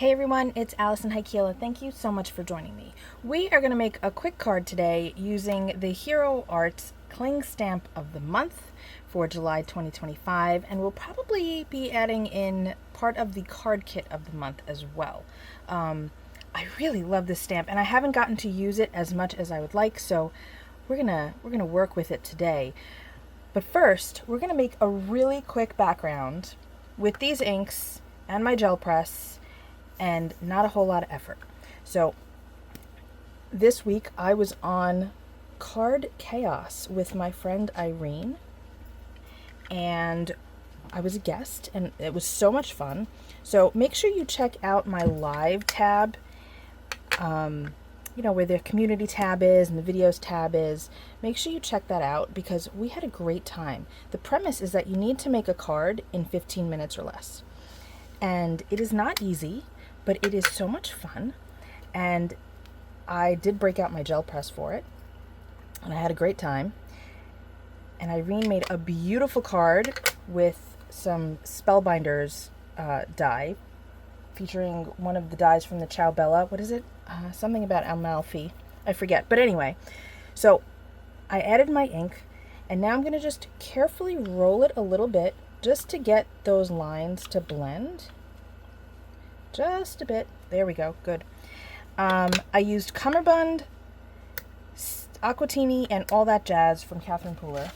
Hey everyone, it's Alison Heikkila. Thank you so much for joining me. We are going to make a quick card today using the Hero Arts Cling Stamp of the Month for July 2025, and we'll probably be adding in part of the card kit of the month as well. I really love this stamp, and I haven't gotten to use it as much as I would like, so we're gonna work with it today. But first, we're gonna make a really quick background with these inks and my gel press, and not a whole lot of effort. So this week I was on Card Chaos with my friend Irene, and I was a guest, and it was so much fun. So make sure you check out my live tab, where the community tab is and the videos tab is. Make sure you check that out because we had a great time. The premise is that you need to make a card in 15 minutes or less. And it is not easy, but it is so much fun. And I did break out my gel press for it, and I had a great time. And Irene made a beautiful card with some Spellbinders die, featuring one of the dies from the Ciao Bella. What is it? Something about Amalfi. I forget. But anyway, so I added my ink, and now I'm going to just carefully roll it a little bit just to get those lines to blend. Just a bit. There we go. Good. I used Cummerbund, Aquatini, and all that jazz from Catherine Pooler.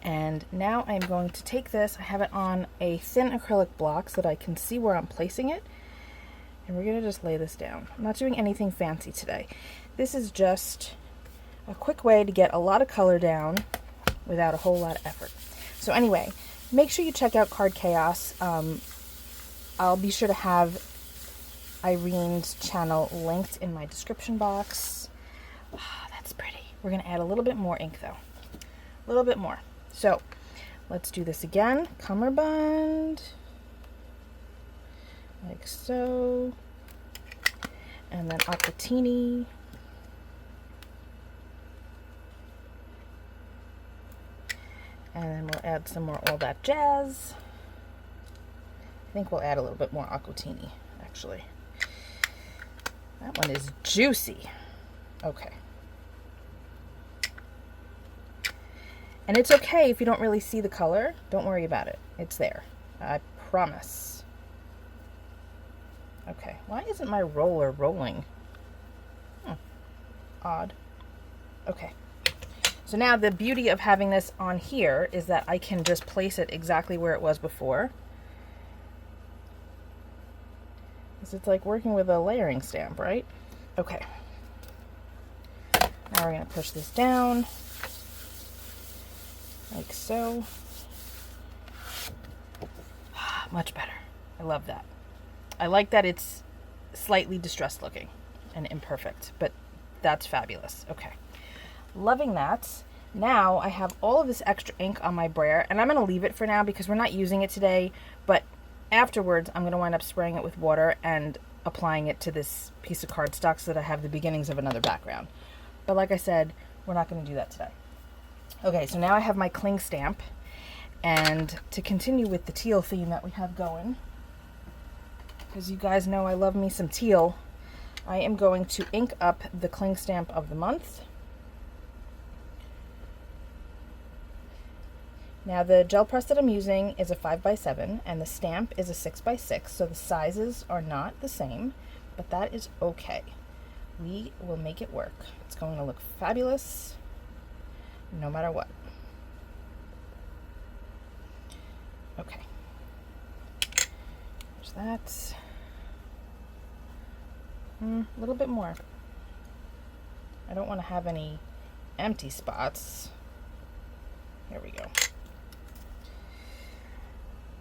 And now I'm going to take this. I have it on a thin acrylic block so that I can see where I'm placing it. And we're going to just lay this down. I'm not doing anything fancy today. This is just a quick way to get a lot of color down without a whole lot of effort. So anyway, make sure you check out Card Chaos. I'll be sure to have Irene's channel linked in my description box. That's pretty. We're going to add a little bit more ink though. A little bit more. So let's do this again. Cummerbund. Like so. And then Aquatini. And then we'll add some more All That Jazz. I think we'll add a little bit more Aquatini, actually. That one is juicy. Okay. And it's okay if you don't really see the color. Don't worry about it. It's there. I promise. Okay. Why isn't my roller rolling? Odd. Okay. So now the beauty of having this on here is that I can just place it exactly where it was before. It's like working with a layering stamp, right? Okay. Now we're going to push this down. Like so. Much better. I love that. I like that it's slightly distressed looking and imperfect, but that's fabulous. Okay. Loving that. Now I have all of this extra ink on my brayer, and I'm going to leave it for now because we're not using it today, but afterwards I'm going to wind up spraying it with water and applying it to this piece of cardstock so that I have the beginnings of another background. But like I said, we're not going to do that today. Okay, so now I have my cling stamp, and to continue with the teal theme that we have going, because you guys know I love me some teal, I am going to ink up the cling stamp of the month. Now the gel press that I'm using is a 5x7 and the stamp is a 6x6, so the sizes are not the same, but that is okay. We will make it work. It's going to look fabulous no matter what. Okay. There's that. A little bit more. I don't want to have any empty spots. There we go.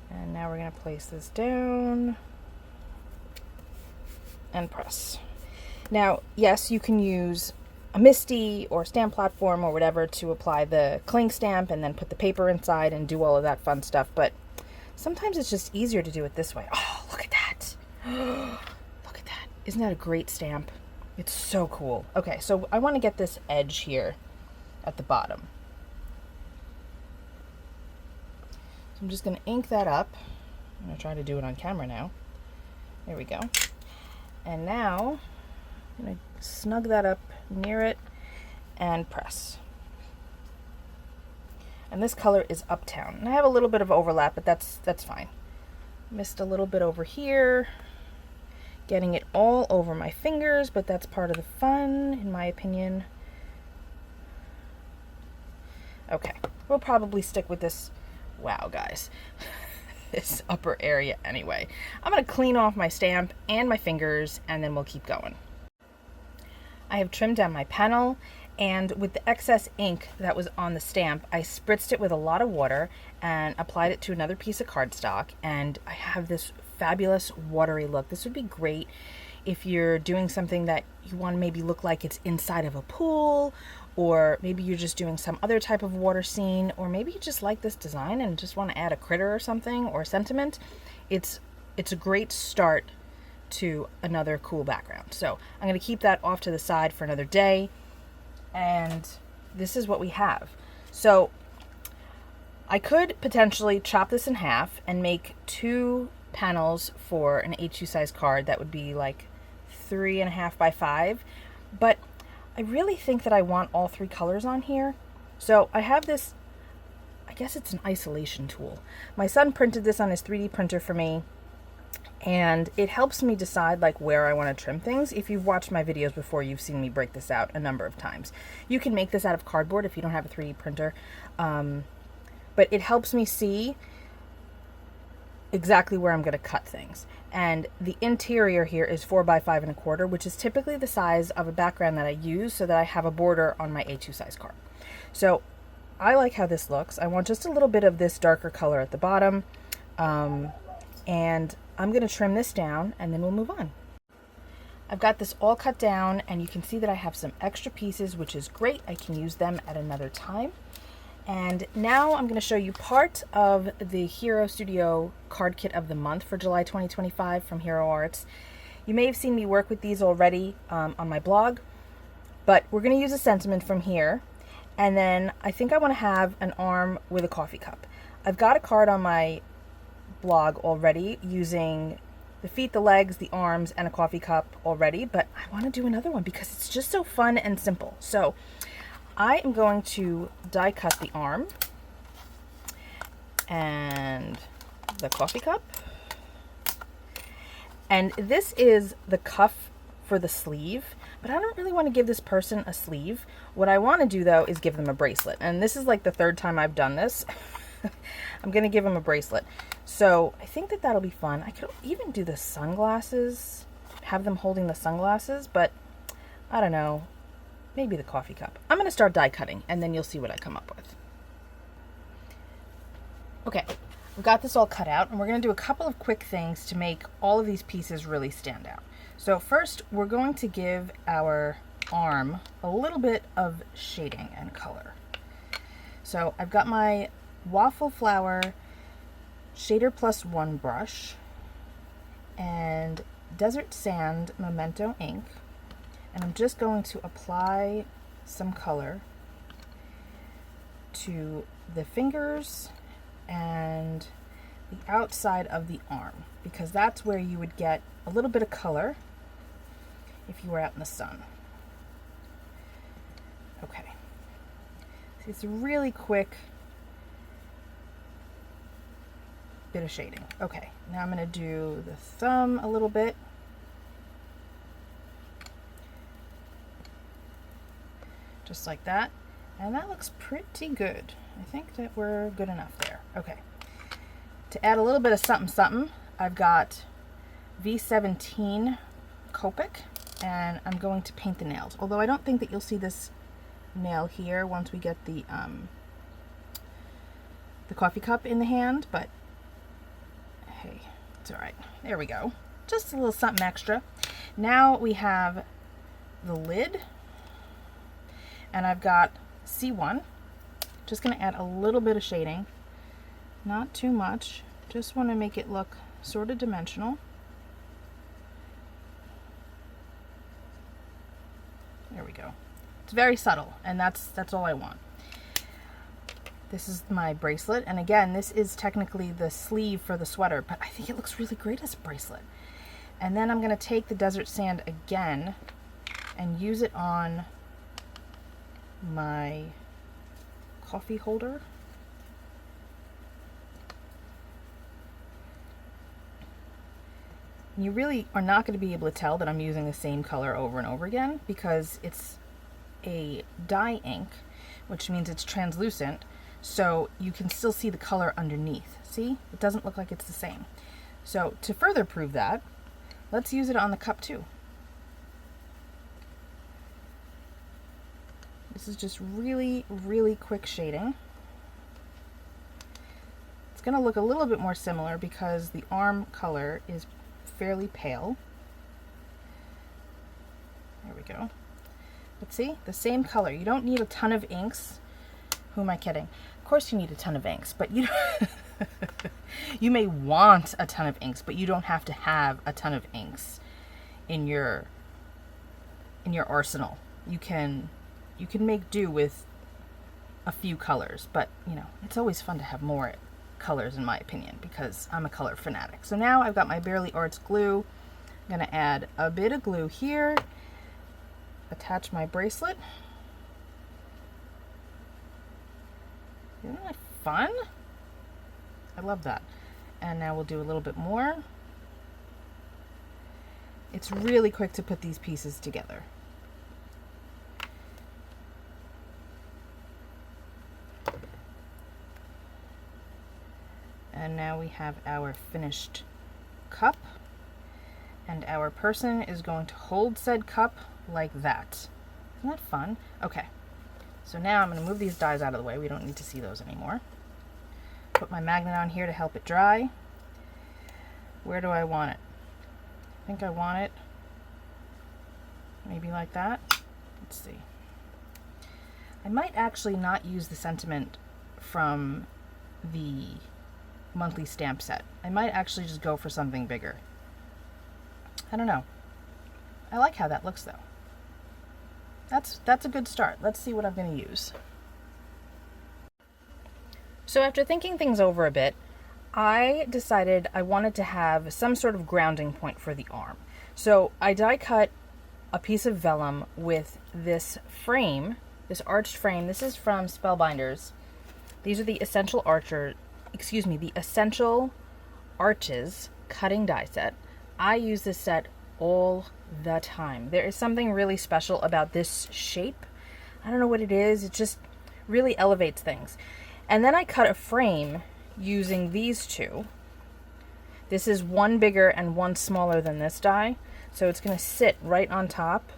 And now we're going to place this down and press. Now, yes, you can use a MISTI or stamp platform or whatever to apply the cling stamp and then put the paper inside and do all of that fun stuff, but sometimes it's just easier to do it this way. Oh, look at that. Look at that. Isn't that a great stamp? It's so cool. Okay, so I want to get this edge here at the bottom. So I'm just going to ink that up. I'm going to try to do it on camera now. There we go. And now I'm going to snug that up near it and press. And this color is Uptown. And I have a little bit of overlap, but that's fine. Missed a little bit over here. Getting it all over my fingers, but that's part of the fun, in my opinion. Okay, we'll probably stick with this. Wow, guys. This upper area anyway. I'm going to clean off my stamp and my fingers, and then we'll keep going. I have trimmed down my panel, and with the excess ink that was on the stamp, I spritzed it with a lot of water and applied it to another piece of cardstock, and I have this fabulous watery look. This would be great if you're doing something that you want to maybe look like it's inside of a pool, or maybe you're just doing some other type of water scene, or maybe you just like this design and just want to add a critter or something, or a sentiment. It's a great start to another cool background. So I'm going to keep that off to the side for another day, and this is what we have. So I could potentially chop this in half and make 2 panels for an A2 size card that would be like 3.5 by 5, but I really think that I want all 3 colors on here. So I have this, I guess it's an isolation tool. My son printed this on his 3D printer for me, and it helps me decide like where I want to trim things. If you've watched my videos before, you've seen me break this out a number of times. You can make this out of cardboard if you don't have a 3D printer, but it helps me see exactly where I'm going to cut things. And the interior here is 4 by 5.25, which is typically the size of a background that I use so that I have a border on my A2 size card. So I like how this looks. I want just a little bit of this darker color at the bottom, and I'm going to trim this down and then we'll move on. I've got this all cut down, and you can see that I have some extra pieces, which is great. I can use them at another time. And now I'm going to show you part of the Hero Studio card kit of the month for July 2025 from Hero Arts. You may have seen me work with these already on my blog, but we're going to use a sentiment from here. And then I think I want to have an arm with a coffee cup. I've got a card on my blog already using the feet, the legs, the arms, and a coffee cup already, but I want to do another one because it's just so fun and simple. So I am going to die cut the arm and the coffee cup. And this is the cuff for the sleeve, but I don't really want to give this person a sleeve. What I want to do though is give them a bracelet. And this is like the 3rd time I've done this. I'm going to give them a bracelet. So I think that that'll be fun. I could even do the sunglasses, have them holding the sunglasses, but I don't know. Maybe the coffee cup. I'm going to start die cutting, and then you'll see what I come up with. Okay, we've got this all cut out, and we're going to do a couple of quick things to make all of these pieces really stand out. So first, we're going to give our arm a little bit of shading and color. So I've got my Waffle Flower Shader Plus 1 brush and Desert Sand Memento ink. And I'm just going to apply some color to the fingers and the outside of the arm, because that's where you would get a little bit of color if you were out in the sun. Okay. So it's a really quick bit of shading. Okay, now I'm going to do the thumb a little bit. Just like that, and that looks pretty good. I think that we're good enough there. Okay, to add a little bit of something something, I've got V17 Copic, and I'm going to paint the nails, although I don't think that you'll see this nail here once we get the coffee cup in the hand, but hey, it's all right. There we go, just a little something extra. Now we have the lid, and I've got C1. Just going to add a little bit of shading, not too much. Just want to make it look sort of dimensional. There we go. It's very subtle, and that's all I want. This is my bracelet, and again, this is technically the sleeve for the sweater, but I think it looks really great as a bracelet. And then I'm going to take the desert sand again and use it on my coffee holder. You really are not going to be able to tell that I'm using the same color over and over again because it's a dye ink, which means it's translucent, so you can still see the color underneath. See? It doesn't look like it's the same. So to further prove that, let's use it on the cup too. This is just really, really quick shading. It's going to look a little bit more similar because the arm color is fairly pale. There we go. But see, the same color. You don't need a ton of inks. Who am I kidding? Of course you need a ton of inks, but you you may want a ton of inks, but you don't have to have a ton of inks in your arsenal. You can make do with a few colors, but you know, it's always fun to have more colors in my opinion because I'm a color fanatic. So now I've got my Barely Arts glue. I'm going to add a bit of glue here, attach my bracelet. Isn't that fun? I love that. And now we'll do a little bit more. It's really quick to put these pieces together. And now we have our finished cup, and our person is going to hold said cup like that. Isn't that fun? Okay, so now I'm going to move these dies out of the way. We don't need to see those anymore. Put my magnet on here to help it dry. Where do I want it? I think I want it maybe like that. Let's see. I might actually not use the sentiment from the monthly stamp set. I might actually just go for something bigger. I don't know. I like how that looks though. That's a good start. Let's see what I'm going to use. So after thinking things over a bit, I decided I wanted to have some sort of grounding point for the arm. So I die cut a piece of vellum with this frame, this arched frame. This is from Spellbinders. These are the Essential Arches cutting die set. I use this set all the time. There is something really special about this shape. I don't know what it is. It just really elevates things. And then I cut a frame using these two. This is one bigger and one smaller than this die. So it's going to sit right on top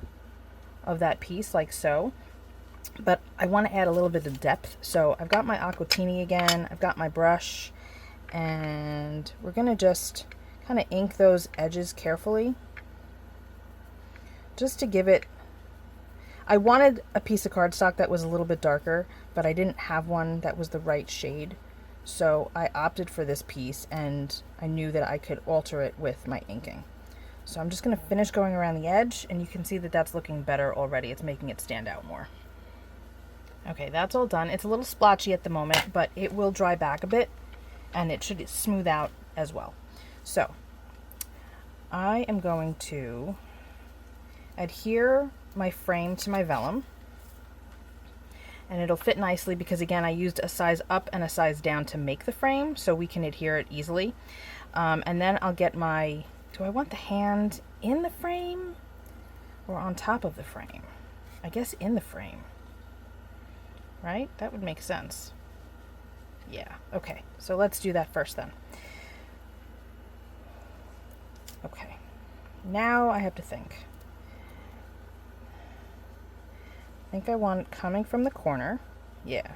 of that piece like so. But I want to add a little bit of depth. So I've got my Aquatini again. I've got my brush. And we're going to just kind of ink those edges carefully. Just to give it... I wanted a piece of cardstock that was a little bit darker, but I didn't have one that was the right shade. So I opted for this piece, and I knew that I could alter it with my inking. So I'm just going to finish going around the edge, and you can see that that's looking better already. It's making it stand out more. Okay, that's all done. It's a little splotchy at the moment, but it will dry back a bit, and it should smooth out as well. So I am going to adhere my frame to my vellum, and it'll fit nicely because again I used a size up and a size down to make the frame so we can adhere it easily. And then I'll get my, do I want the hand in the frame or on top of the frame? I guess in the frame, right? That would make sense. Yeah, okay, so let's do that first then. Okay, now I have to think. I think I want it coming from the corner. Yeah.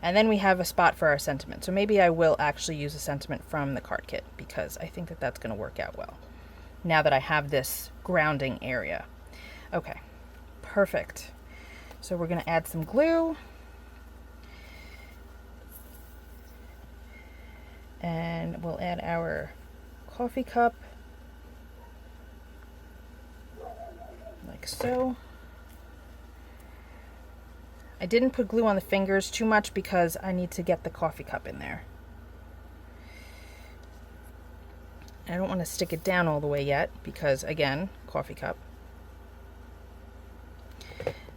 And then we have a spot for our sentiment. So maybe I will actually use a sentiment from the card kit because I think that that's going to work out well now that I have this grounding area. Okay, perfect. So we're going to add some glue. And we'll add our coffee cup like so. I didn't put glue on the fingers too much because I need to get the coffee cup in there. I don't want to stick it down all the way yet because, again, coffee cup.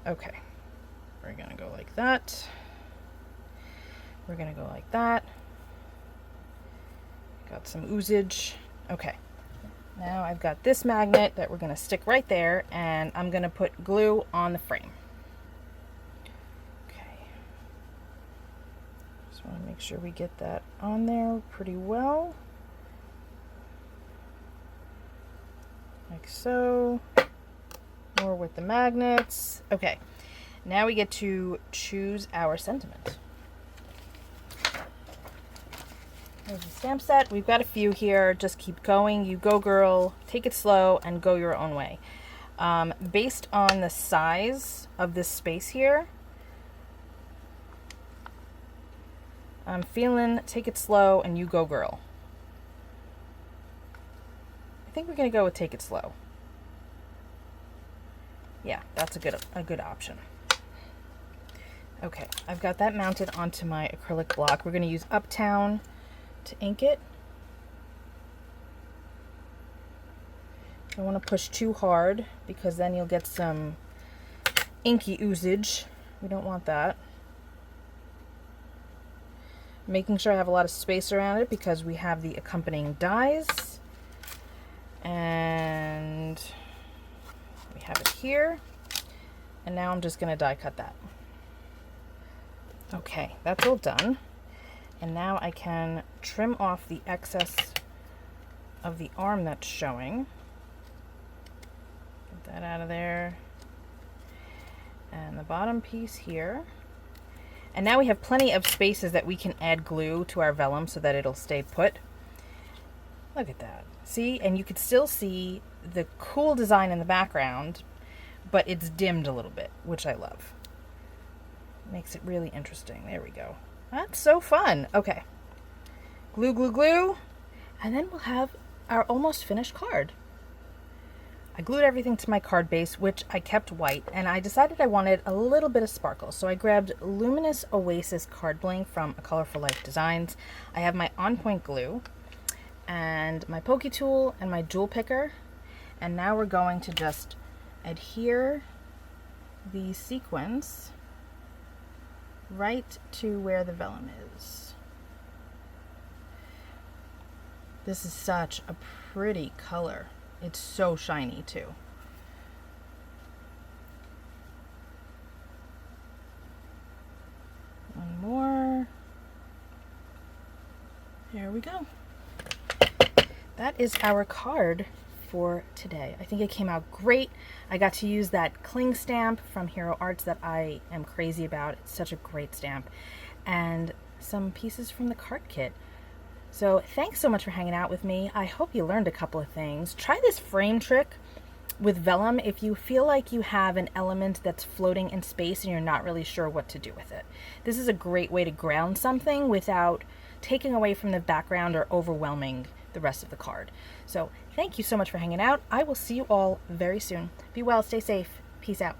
Okay, we're going to go like that. We're going to go like that. Got some oozage. Okay, now I've got this magnet that we're going to stick right there, and I'm going to put glue on the frame. Okay, just want to make sure we get that on there pretty well. Like so. More with the magnets. Okay, now we get to choose our sentiment. There's a stamp set. We've got a few here. Just keep going. You go, girl. Take it slow and go your own way. Based on the size of this space here, I'm feeling take it slow and you go, girl. I think we're going to go with take it slow. Yeah, that's a good option. Okay, I've got that mounted onto my acrylic block. We're going to use Uptown to ink it. Don't want to push too hard because then you'll get some inky oozage. We don't want that. Making sure I have a lot of space around it because we have the accompanying dies. And we have it here. And now I'm just going to die cut that. Okay, that's all done. And now I can trim off the excess of the arm that's showing. Get that out of there. And the bottom piece here. And now we have plenty of spaces that we can add glue to our vellum so that it'll stay put. Look at that. See? And you can still see the cool design in the background, but it's dimmed a little bit, which I love. Makes it really interesting. There we go. That's so fun. Okay. Glue, glue, glue. And then we'll have our almost finished card. I glued everything to my card base, which I kept white, and I decided I wanted a little bit of sparkle. So I grabbed Luminous Oasis Card Bling from A Colorful Life Designs. I have my On Point glue and my pokey tool and my jewel picker. And now we're going to just adhere the sequins right to where the vellum is. This is such a pretty color. It's so shiny too. One more. There we go. That is our card for today. I think it came out great. I got to use that cling stamp from Hero Arts that I am crazy about. It's such a great stamp. And some pieces from the card kit. So thanks so much for hanging out with me. I hope you learned a couple of things. Try this frame trick with vellum if you feel like you have an element that's floating in space and you're not really sure what to do with it. This is a great way to ground something without taking away from the background or overwhelming the rest of the card. So thank you so much for hanging out. I will see you all very soon. Be well, stay safe. Peace out.